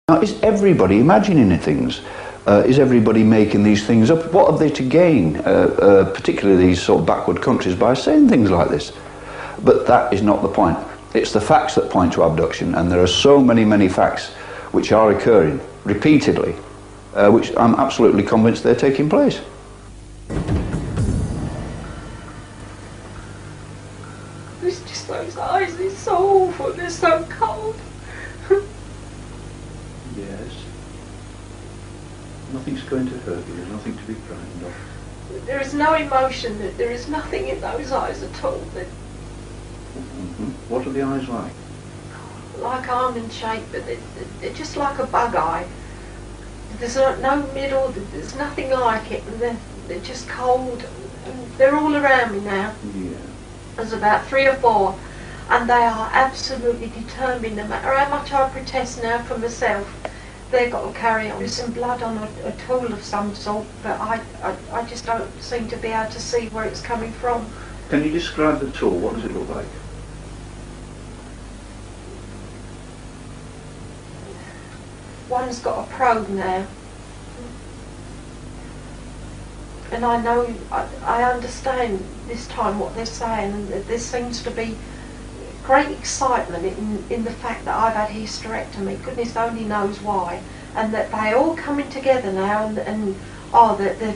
Now, is everybody imagining things? Is everybody making these things up? What have they to gain, particularly these sort of backward countries, by saying things like this? But that is not the point. It's the facts that point to abduction, and there are so many facts which are occurring repeatedly, which I'm absolutely convinced they're taking place. It's just those eyes, they're so awful, they're so cold. Yes. Nothing's going to hurt you, there's nothing to be frightened of. There is no emotion, there is nothing in those eyes at all. What are the eyes like? Like almond shaped, but they're just like a bug eye. There's no middle, there's nothing like it, and they're just cold. And they're all around me now. Yeah. There's about 3 or 4, and they are absolutely determined, no matter how much I protest now for myself, they've got to carry on. There's some blood on a tool of some sort, but I just don't seem to be able to see where it's coming from. Can you describe the tool? What does it look like? One's got a probe now, and I know, I understand this time what they're saying, and that there seems to be great excitement in the fact that I've had a hysterectomy. Goodness only knows why, and that they're all coming together now, and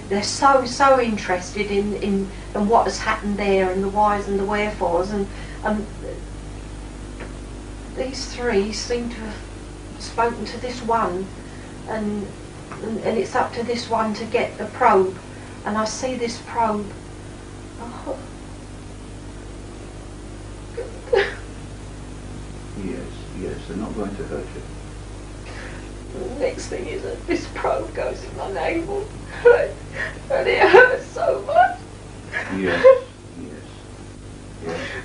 they're so interested in what has happened there, and the whys and the wherefores, and these 3 seem to have spoken to this one, and it's up to this one to get the probe, and I see this probe. Oh. Yes, they're not going to hurt you. The next thing is that this probe goes in my navel, and it hurts so much. Yes.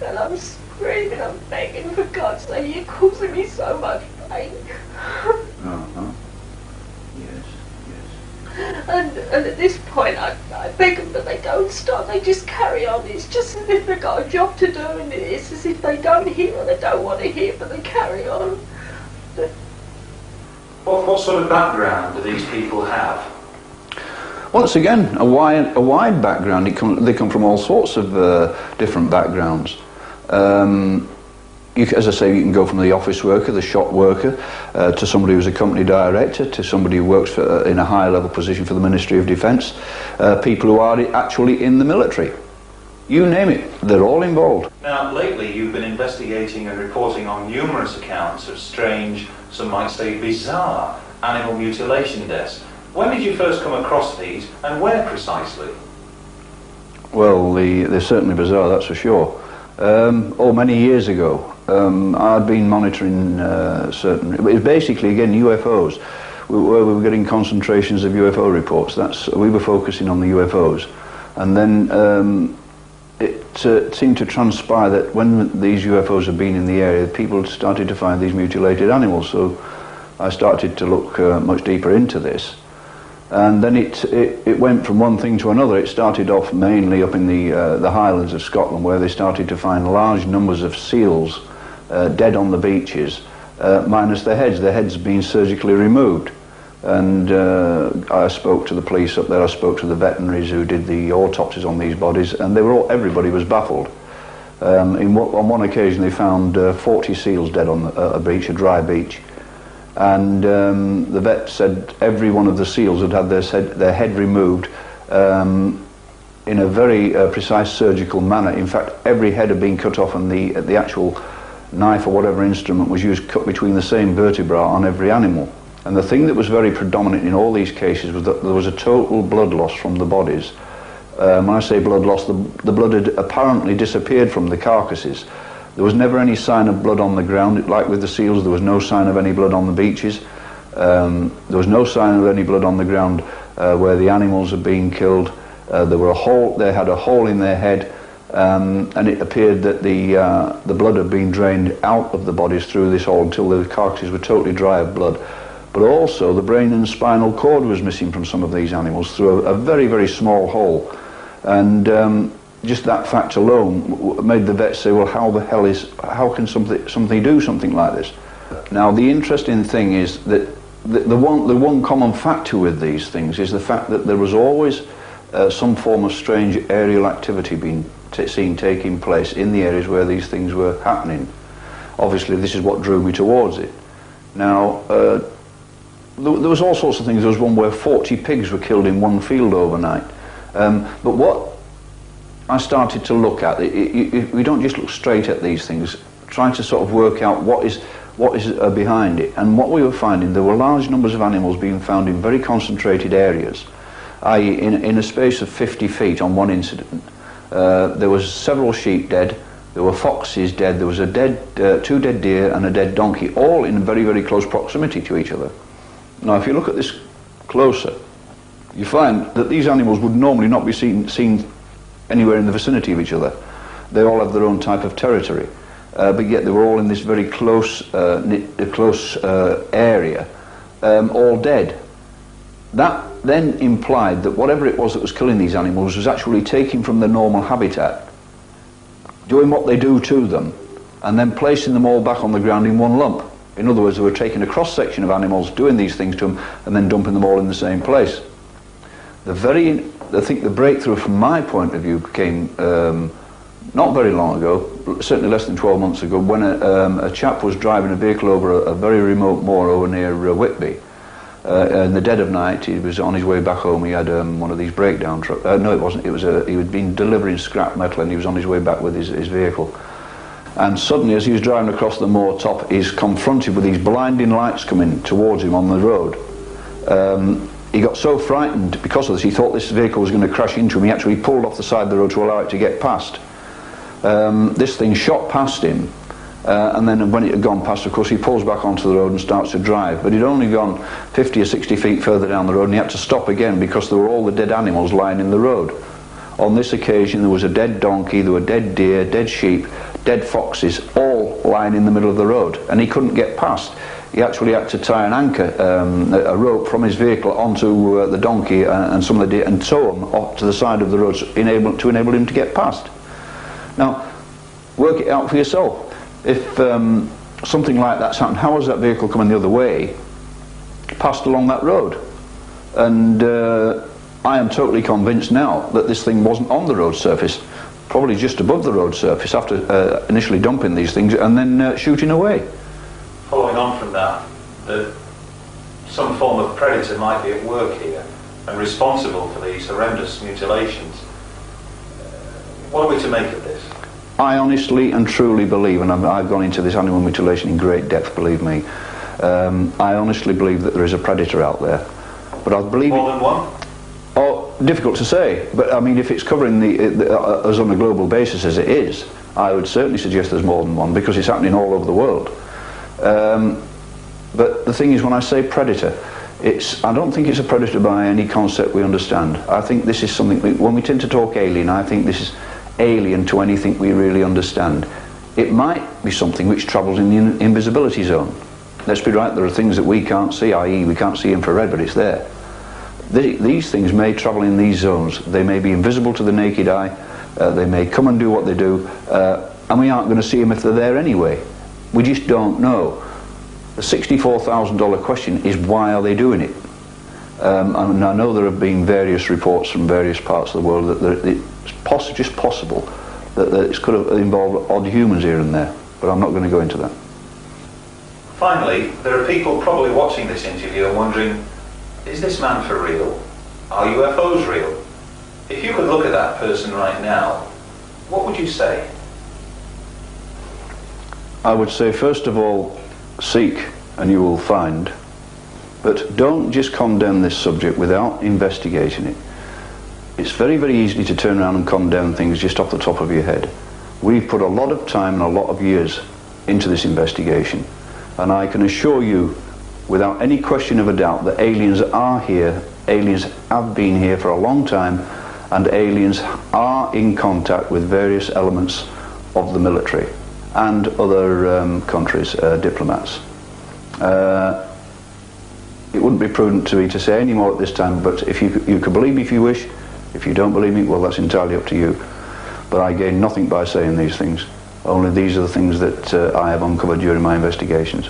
And I'm screaming, I'm begging, for God's sake, you're causing me so much pain. Yes. And at this point, I beg them, but they don't stop, they just carry on. It's just as if they've got a job to do, and it's as if they don't hear or they don't want to hear, but they carry on. What sort of background do these people have? Once again, a wide background. They come from all sorts of different backgrounds. As I say, you can go from the office worker, the shop worker, to somebody who's a company director, to somebody who works in a high-level position for the Ministry of Defence, people who are actually in the military. You name it, they're all involved. Now, lately you've been investigating and reporting on numerous accounts of strange, some might say bizarre, animal mutilation deaths. When did you first come across these, and where precisely? Well, they're certainly bizarre, that's for sure. Many years ago, I'd been monitoring it was basically, again, UFOs, where we were getting concentrations of UFO reports. We were focusing on the UFOs, and then it seemed to transpire that when these UFOs had been in the area, people started to find these mutilated animals. So I started to look much deeper into this. And then it went from one thing to another. It started off mainly up in the Highlands of Scotland, where they started to find large numbers of seals dead on the beaches, minus their heads being surgically removed. And I spoke to the police up there, I spoke to the veterinaries who did the autopsies on these bodies, and everybody was baffled. On one occasion they found 40 seals dead on a beach, a dry beach. And the vet said every one of the seals had had their head removed in a very precise surgical manner. In fact, every head had been cut off, and the actual knife or whatever instrument was used, cut between the same vertebra on every animal. And the thing that was very predominant in all these cases was that there was a total blood loss from the bodies. When I say blood loss, the blood had apparently disappeared from the carcasses. There was never any sign of blood on the ground. Like with the seals, there was no sign of any blood on the beaches. There was no sign of any blood on the ground where the animals had been killed. They had a hole in their head, and it appeared that the blood had been drained out of the bodies through this hole until the carcasses were totally dry of blood. But also the brain and spinal cord was missing from some of these animals through a very, very small hole. And just that fact alone made the vet say, well, how can something do something like this? Now, the interesting thing is that the one common factor with these things is the fact that there was always some form of strange aerial activity being seen taking place in the areas where these things were happening. Obviously, this is what drew me towards it. Now, there was all sorts of things. There was one where 40 pigs were killed in one field overnight. But what I started to look at, we don't just look straight at these things, trying to sort of work out what is behind it. And what we were finding, there were large numbers of animals being found in very concentrated areas, i.e. in a space of 50 feet on one incident. There was several sheep dead, there were foxes dead, there was two dead deer and a dead donkey, all in very, very close proximity to each other. Now, if you look at this closer, you find that these animals would normally not be seen anywhere in the vicinity of each other. They all have their own type of territory, but yet they were all in this very close area, all dead. That then implied that whatever it was that was killing these animals was actually taking from their normal habitat, doing what they do to them, and then placing them all back on the ground in one lump. In other words, they were taking a cross-section of animals, doing these things to them, and then dumping them all in the same place. I think the breakthrough from my point of view came not very long ago, certainly less than 12 months ago, when a chap was driving a vehicle over a very remote moor over near Whitby. In the dead of night, he was on his way back home. He had one of these breakdown trucks. No, it wasn't. It was he had been delivering scrap metal, and he was on his way back with his vehicle. And suddenly, as he was driving across the moor top, he's confronted with these blinding lights coming towards him on the road. He got so frightened because of this, he thought this vehicle was going to crash into him. He actually pulled off the side of the road to allow it to get past. This thing shot past him, and then when it had gone past, of course, he pulls back onto the road and starts to drive. But he'd only gone 50 or 60 feet further down the road, and he had to stop again because there were all the dead animals lying in the road. On this occasion, there was a dead donkey, there were dead deer, dead sheep, dead foxes, all lying in the middle of the road, and he couldn't get past. He actually had to tie an anchor, a rope from his vehicle onto the donkey and some of the deer, and tow them off to the side of the road to enable him to get past. Now, work it out for yourself. If something like that's happened, how was that vehicle coming the other way passed along that road? And I am totally convinced now that this thing wasn't on the road surface, probably just above the road surface after initially dumping these things and then shooting away. Following on from that some form of predator might be at work here and responsible for these horrendous mutilations. What are we to make of this? I honestly and truly believe, and I've gone into this animal mutilation in great depth, believe me, I honestly believe that there is a predator out there. But I believe more than one? Oh, difficult to say, but I mean, if it's covering us on a global basis as it is, I would certainly suggest there's more than one, because it's happening all over the world. But the thing is, when I say predator, I don't think it's a predator by any concept we understand. I think this is something, when we tend to talk alien, I think this is alien to anything we really understand. It might be something which travels in the invisibility zone. Let's be right, there are things that we can't see, i.e. we can't see infrared, but it's there. These things may travel in these zones. They may be invisible to the naked eye, they may come and do what they do, and we aren't going to see them if they're there anyway. We just don't know. The $64,000 question is, why are they doing it? And I know there have been various reports from various parts of the world that it's just possible that it could have involved odd humans here and there, but I'm not going to go into that. Finally, there are people probably watching this interview and wondering, is this man for real? Are UFOs real? If you could look at that person right now, what would you say? I would say, first of all, seek and you will find. But don't just condemn this subject without investigating it. It's very, very easy to turn around and condemn things just off the top of your head. We've put a lot of time and a lot of years into this investigation, and I can assure you, without any question of a doubt, that aliens are here, aliens have been here for a long time, and aliens are in contact with various elements of the military and other countries, diplomats. It wouldn't be prudent to me to say any more at this time, but if you could believe me if you wish. If you don't believe me, well, that's entirely up to you. But I gain nothing by saying these things. Only these are the things that I have uncovered during my investigations.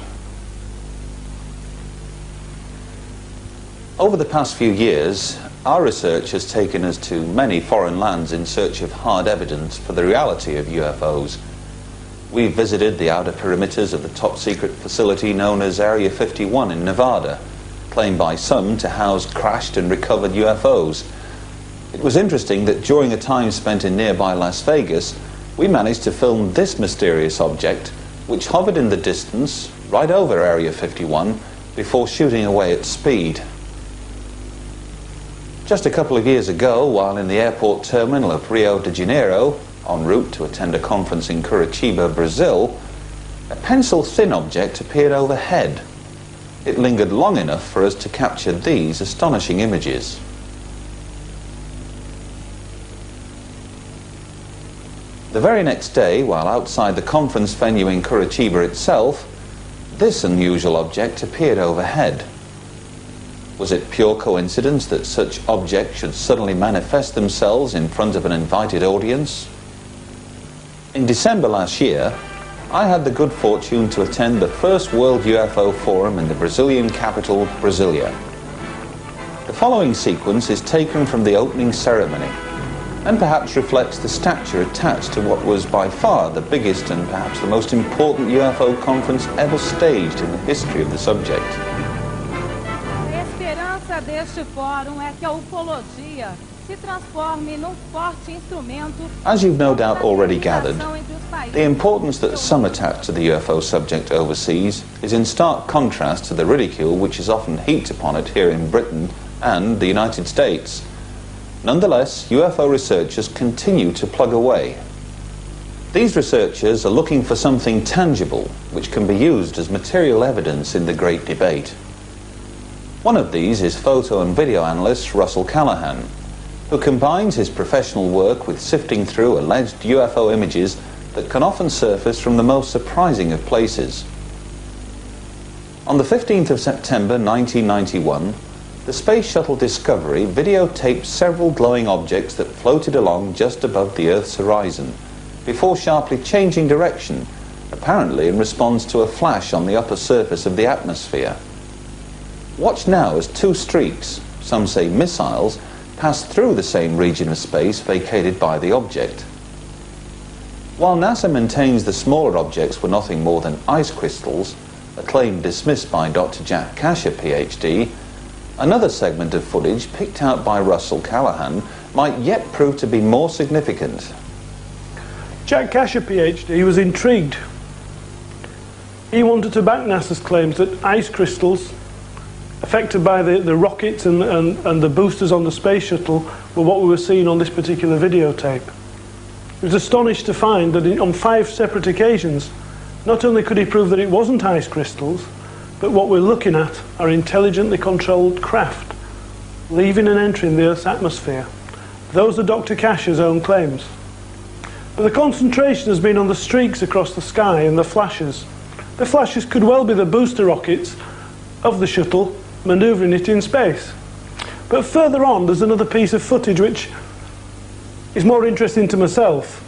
Over the past few years, our research has taken us to many foreign lands in search of hard evidence for the reality of UFOs. We've visited the outer perimeters of the top-secret facility known as Area 51 in Nevada, claimed by some to house crashed and recovered UFOs. It was interesting that during a time spent in nearby Las Vegas, we managed to film this mysterious object, which hovered in the distance right over Area 51 before shooting away at speed. Just a couple of years ago, while in the airport terminal of Rio de Janeiro, en route to attend a conference in Curitiba, Brazil, a pencil-thin object appeared overhead. It lingered long enough for us to capture these astonishing images. The very next day, while outside the conference venue in Curitiba itself, this unusual object appeared overhead. Was it pure coincidence that such objects should suddenly manifest themselves in front of an invited audience? In December last year, I had the good fortune to attend the first World UFO Forum in the Brazilian capital, Brasilia. The following sequence is taken from the opening ceremony, and perhaps reflects the stature attached to what was by far the biggest and perhaps the most important UFO conference ever staged in the history of the subject. A esperança deste fórum é que a ufologia se transforme num forte instrumento. As you've no doubt already gathered, the importance that some attach to the UFO subject overseas is in stark contrast to the ridicule which is often heaped upon it here in Britain and the United States. Nonetheless, UFO researchers continue to plug away. These researchers are looking for something tangible which can be used as material evidence in the great debate. One of these is photo and video analyst Russell Callahan, who combines his professional work with sifting through alleged UFO images that can often surface from the most surprising of places. On the 15th of September 1991, the Space Shuttle Discovery videotaped several glowing objects that floated along just above the Earth's horizon, before sharply changing direction, apparently in response to a flash on the upper surface of the atmosphere. Watch now as two streaks, some say missiles, passed through the same region of space vacated by the object. While NASA maintains the smaller objects were nothing more than ice crystals, a claim dismissed by Dr. Jack Kasher, PhD, another segment of footage picked out by Russell Callahan might yet prove to be more significant. Jack Kasher, PhD, was intrigued. He wanted to back NASA's claims that ice crystals affected by the rockets and the boosters on the space shuttle were what we were seeing on this particular videotape. He was astonished to find that on 5 separate occasions, not only could he prove that it wasn't ice crystals, but what we're looking at are intelligently controlled craft leaving and entering the Earth's atmosphere. Those are Dr. Kasher's own claims. But the concentration has been on the streaks across the sky and the flashes. The flashes could well be the booster rockets of the shuttle manoeuvring it in space. But further on, there's another piece of footage which is more interesting to myself,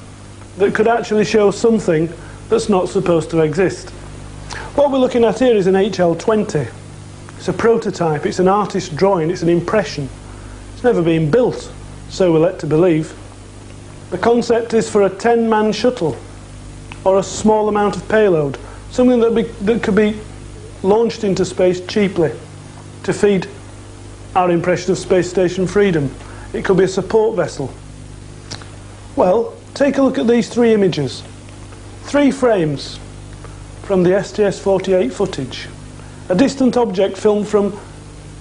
that could actually show something that's not supposed to exist. What we're looking at here is an HL-20. It's a prototype, it's an artist's drawing, it's an impression. It's never been built, so we're led to believe. The concept is for a 10-man shuttle, or a small amount of payload, something that could be launched into space cheaply to feed our impression of Space Station Freedom. It could be a support vessel. Well, take a look at these 3 images. 3 frames from the STS-48 footage. A distant object filmed from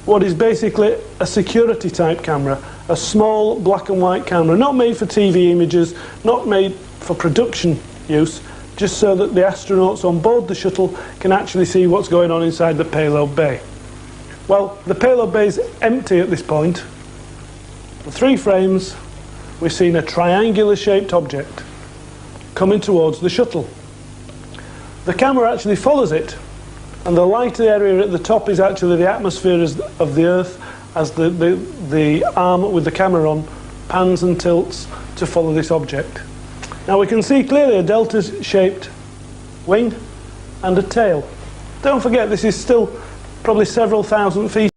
what is basically a security type camera, a small black and white camera, not made for TV images, not made for production use, just so that the astronauts on board the shuttle can actually see what's going on inside the payload bay. Well, the payload bay is empty at this point. For 3 frames, we've seen a triangular shaped object coming towards the shuttle. The camera actually follows it, and the light area at the top is actually the atmosphere of the Earth, as the arm with the camera on pans and tilts to follow this object. Now we can see clearly a delta-shaped wing and a tail. Don't forget, this is still probably several thousand feet